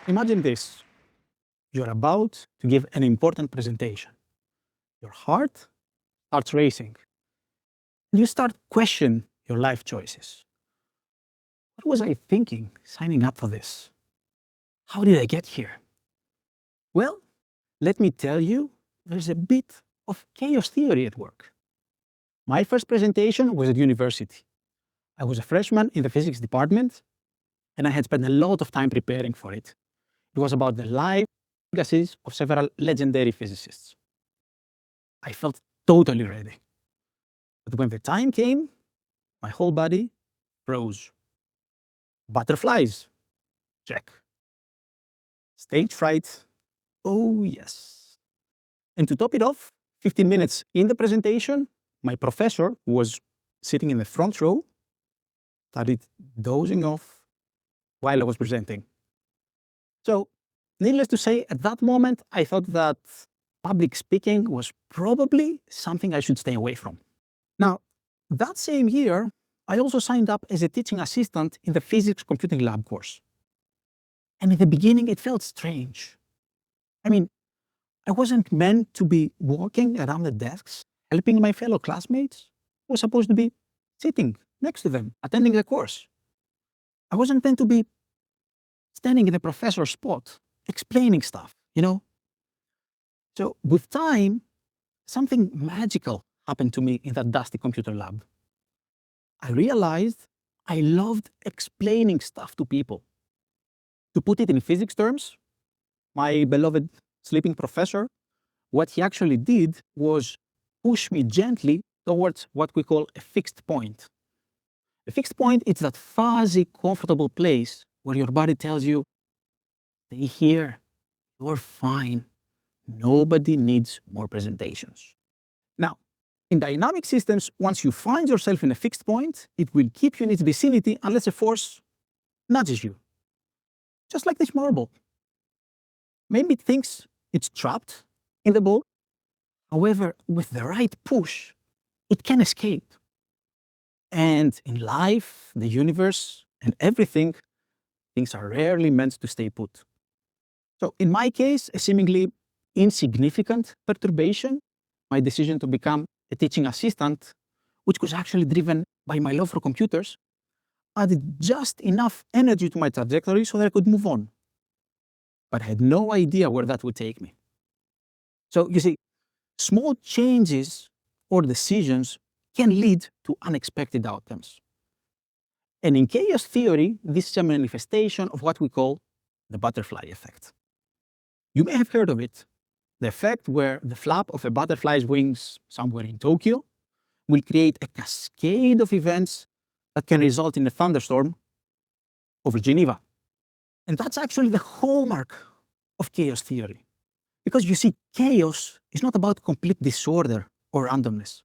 Imagine this. You're about to give an important presentation. Your heart starts racing. And you start questioning your life choices. What was I thinking signing up for this? How did I get here? Well, let me tell you, there's a bit of chaos theory at work. My first presentation was at university. I was a freshman in the physics department, and I had spent a lot of time preparing for it. It was about the life legacies of several legendary physicists. I felt totally ready. But when the time came, my whole body froze. Butterflies? Check. Stage fright? Oh, yes. And to top it off, 15 minutes in the presentation, my professor, who was sitting in the front row, started dozing off while I was presenting. So, needless to say, at that moment, I thought that public speaking was probably something I should stay away from. Now, that same year, I also signed up as a teaching assistant in the physics computing lab course. And in the beginning, it felt strange. I mean, I wasn't meant to be walking around the desks, helping my fellow classmates. I was supposed to be sitting next to them, attending the course. I wasn't meant to be standing in the professor's spot, explaining stuff, you know? So with time, something magical happened to me in that dusty computer lab. I realized I loved explaining stuff to people. To put it in physics terms, my beloved sleeping professor, what he actually did was push me gently towards what we call a fixed point. A fixed point is that fuzzy, comfortable place where your body tells you, stay here, you're fine. Nobody needs more presentations. Now, in dynamic systems, once you find yourself in a fixed point, it will keep you in its vicinity unless a force nudges you. Just like this marble. Maybe it thinks it's trapped in the ball. However, with the right push, it can escape. And in life, the universe, and everything, things are rarely meant to stay put. So in my case, a seemingly insignificant perturbation, my decision to become a teaching assistant, which was actually driven by my love for computers, added just enough energy to my trajectory so that I could move on. But I had no idea where that would take me. So you see, small changes or decisions can lead to unexpected outcomes. And in chaos theory, this is a manifestation of what we call the butterfly effect. You may have heard of it, the effect where the flap of a butterfly's wings somewhere in Tokyo will create a cascade of events that can result in a thunderstorm over Geneva. And that's actually the hallmark of chaos theory. Because you see, chaos is not about complete disorder or randomness.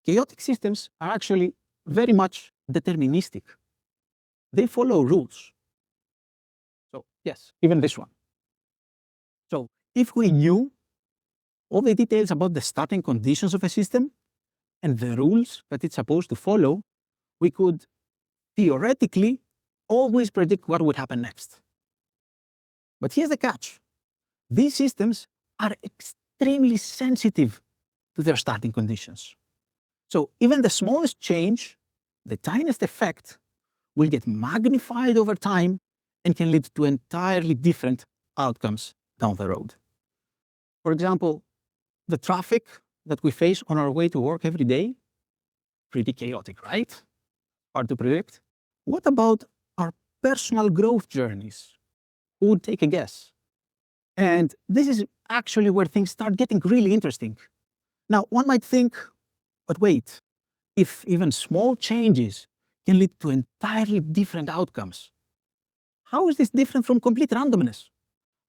Chaotic systems are actually very much deterministic. They follow rules. So yes, even this one. So if we knew all the details about the starting conditions of a system and the rules that it's supposed to follow, we could theoretically always predict what would happen next. But here's the catch. These systems are extremely sensitive to their starting conditions. So even the smallest change, the tiniest effect, will get magnified over time and can lead to entirely different outcomes down the road. For example, the traffic that we face on our way to work every day, pretty chaotic, right? Hard to predict. What about our personal growth journeys? Who would take a guess? And this is actually where things start getting really interesting. Now, one might think, but wait, if even small changes can lead to entirely different outcomes, how is this different from complete randomness?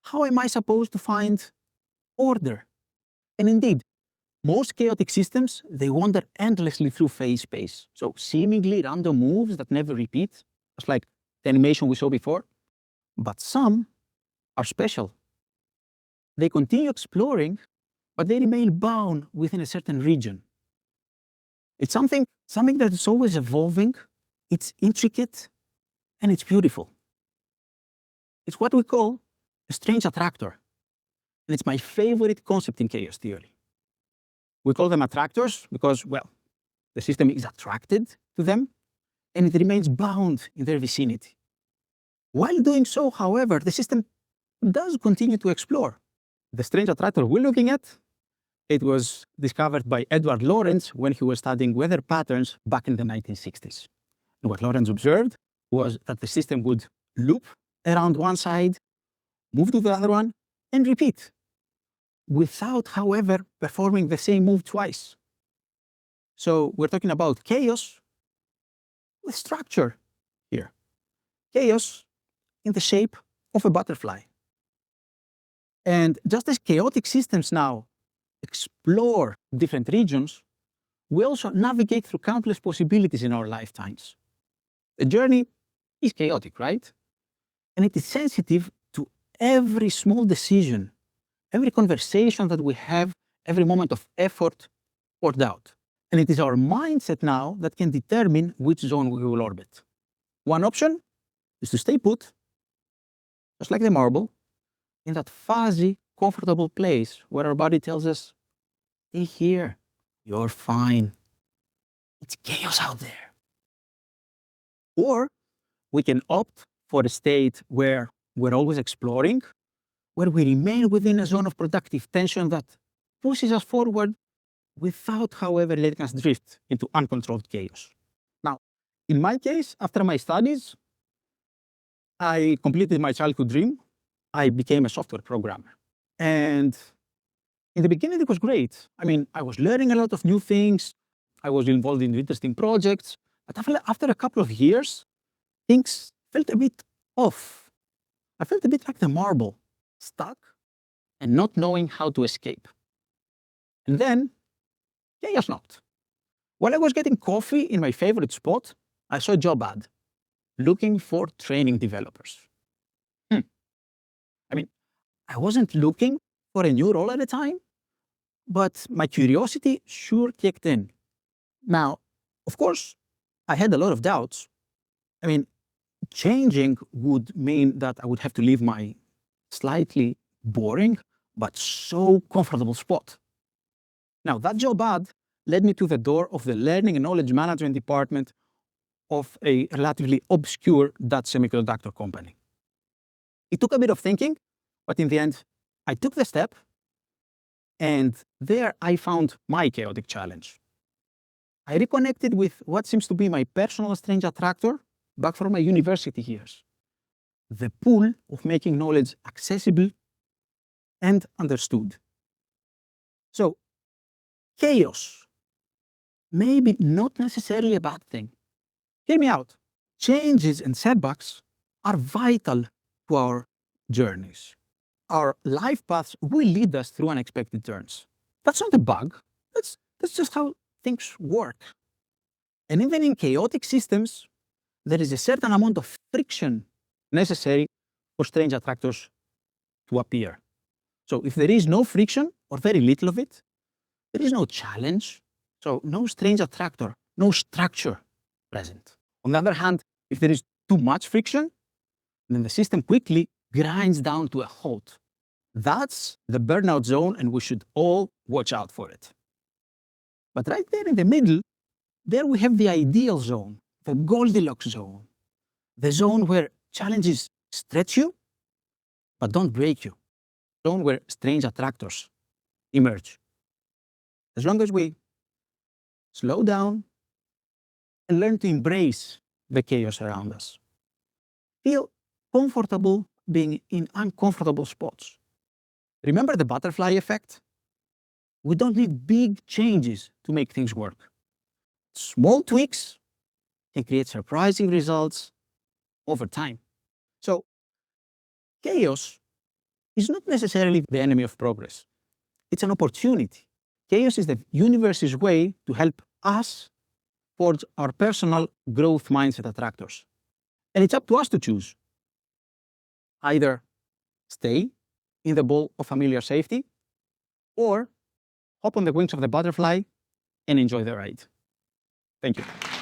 How am I supposed to find order? And indeed, most chaotic systems, they wander endlessly through phase space. So seemingly random moves that never repeat, just like the animation we saw before. But some are special. They continue exploring, but they remain bound within a certain region. It's something that is always evolving, it's intricate, and it's beautiful. It's what we call a strange attractor. And it's my favorite concept in chaos theory. We call them attractors because, well, the system is attracted to them and it remains bound in their vicinity. While doing so, however, the system does continue to explore. The strange attractor we're looking at, it was discovered by Edward Lorenz when he was studying weather patterns back in the 1960s. And what Lorenz observed was that the system would loop around one side, move to the other one, and repeat, without, however, performing the same move twice. So we're talking about chaos with structure here. Chaos in the shape of a butterfly. And just as chaotic systems now explore different regions, we also navigate through countless possibilities in our lifetimes. The journey is chaotic, right? And it is sensitive to every small decision, every conversation that we have, every moment of effort or doubt. And it is our mindset now that can determine which zone we will orbit. One option is to stay put, just like the marble, in that fuzzy, comfortable place where our body tells us, stay here, you're fine. It's chaos out there. Or we can opt for a state where we're always exploring, where we remain within a zone of productive tension that pushes us forward without, however, letting us drift into uncontrolled chaos. Now, in my case, after my studies, I completed my childhood dream. I became a software programmer. And in the beginning, it was great. I mean, I was learning a lot of new things. I was involved in interesting projects. But after a couple of years, things felt a bit off. I felt a bit like the marble, stuck and not knowing how to escape. And then chaos knocked. While I was getting coffee in my favorite spot, I saw a job ad looking for training developers. I mean, I wasn't looking for a new role at the time, but my curiosity sure kicked in. Now, of course, I had a lot of doubts. I mean, changing would mean that I would have to leave my slightly boring but so comfortable spot. Now, that job ad led me to the door of the learning and knowledge management department of a relatively obscure Dutch semiconductor company. It took a bit of thinking, but in the end, I took the step, and there I found my chaotic challenge. I reconnected with what seems to be my personal strange attractor back from my university years, the pull of making knowledge accessible and understood. So, chaos, maybe not necessarily a bad thing. Hear me out. Changes and setbacks are vital to our journeys. Our life paths will lead us through unexpected turns. That's not a bug. That's just how things work. And even in chaotic systems, there is a certain amount of friction necessary for strange attractors to appear. So if there is no friction or very little of it, there is no challenge. So no strange attractor, no structure present. On the other hand, if there is too much friction, then the system quickly grinds down to a halt. That's the burnout zone, and we should all watch out for it. But right there in the middle, there we have the ideal zone, the Goldilocks zone, the zone where challenges stretch you, but don't break you, the zone where strange attractors emerge. As long as we slow down and learn to embrace the chaos around us, feel comfortable being in uncomfortable spots. Remember the butterfly effect? We don't need big changes to make things work. Small tweaks can create surprising results over time. So, chaos is not necessarily the enemy of progress. It's an opportunity. Chaos is the universe's way to help us forge our personal growth mindset attractors. And it's up to us to choose. Either stay in the ball of familiar safety, or hop on the wings of the butterfly and enjoy the ride. Thank you.